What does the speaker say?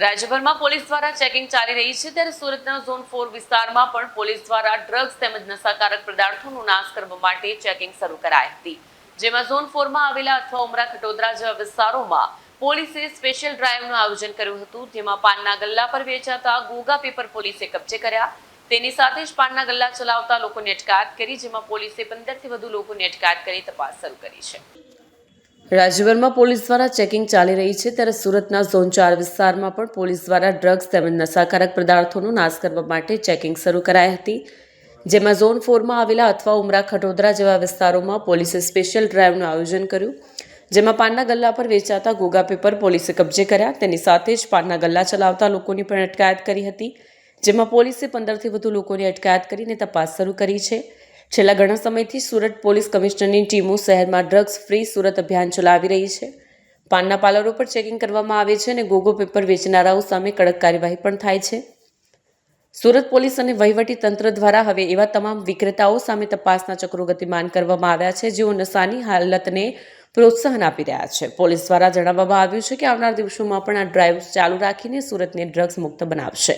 રાજ્યભરમાં પોલીસ દ્વારા ચેકિંગ ચાલી રહી છે, ત્યારે સુરતના ઝોન 4 વિસ્તારમાં પણ પોલીસ દ્વારા ડ્રગ્સ તેમજ નશાકારક પદાર્થોનો નાશ કરવા માટે ચેકિંગ શરૂ કરાઈ હતી, જેમાં ઝોન 4માં આવેલા અથવા ઉમરા ખટોદરા જેવા વિસ્તારોમાં પોલીસે સ્પેશિયલ ડ્રાઈવનું આયોજન કર્યું હતું, જેમાં પાનના ગલ્લા પર વેચાતા ગોગા પેપર પોલીસે કબજે કર્યા. તેની સાથે જ પાનના ગલ્લા ચલાવતા લોકોની અટકાયત કરી, જેમાં પોલીસે 15થી વધુ લોકોની અટકાયત કરી તપાસ શરૂ કરી છે. રાજ્યભરમાં પોલીસ દ્વારા ચેકિંગ ચાલી રહી છે, ત્યારે સુરતના ઝોન 4 વિસ્તારમાં પણ પોલીસ દ્વારા ડ્રગ્સ તેમજ નશાકારક પદાર્થોનો નાશ કરવા માટે ચેકિંગ શરૂ કરાઈ હતી, જેમાં ઝોન 4માં આવેલા અથવા ઉમરા ખટોદરા જેવા વિસ્તારોમાં પોલીસે સ્પેશિયલ ડ્રાઈવનું આયોજન કર્યું, જેમાં પાનના ગલ્લા પર વેચાતા ગોગા પેપર પોલીસે કબજે કર્યા. તેની સાથે જ પાનના ગલ્લા ચલાવતા લોકોની પણ અટકાયત કરી હતી, જેમાં પોલીસે 15થી વધુ લોકોની અટકાયત કરીને તપાસ શરૂ કરી છે. છેલ્લા ઘણા સમયથી સુરત પોલીસ કમિશનરની ટીમો શહેરમાં ડ્રગ્સ ફ્રી સુરત અભિયાન ચલાવી રહી છે. પાનના પાર્લરો પર ચેકિંગ કરવામાં આવે છે અને ગોગો પેપર વેચનારાઓ સામે કડક કાર્યવાહી પણ થાય છે. સુરત પોલીસ અને વહીવટી તંત્ર દ્વારા હવે એવા તમામ વિક્રેતાઓ સામે તપાસના ચક્રો ગતિમાન કરવામાં આવ્યા છે, જેઓ નશાની હાલતને પ્રોત્સાહન આપી રહ્યા છે. પોલીસ દ્વારા જણાવવામાં આવ્યું છે કે આવનાર દિવસોમાં પણ આ ડ્રાઈવ ચાલુ રાખીને સુરતને ડ્રગ્સ મુક્ત બનાવશે.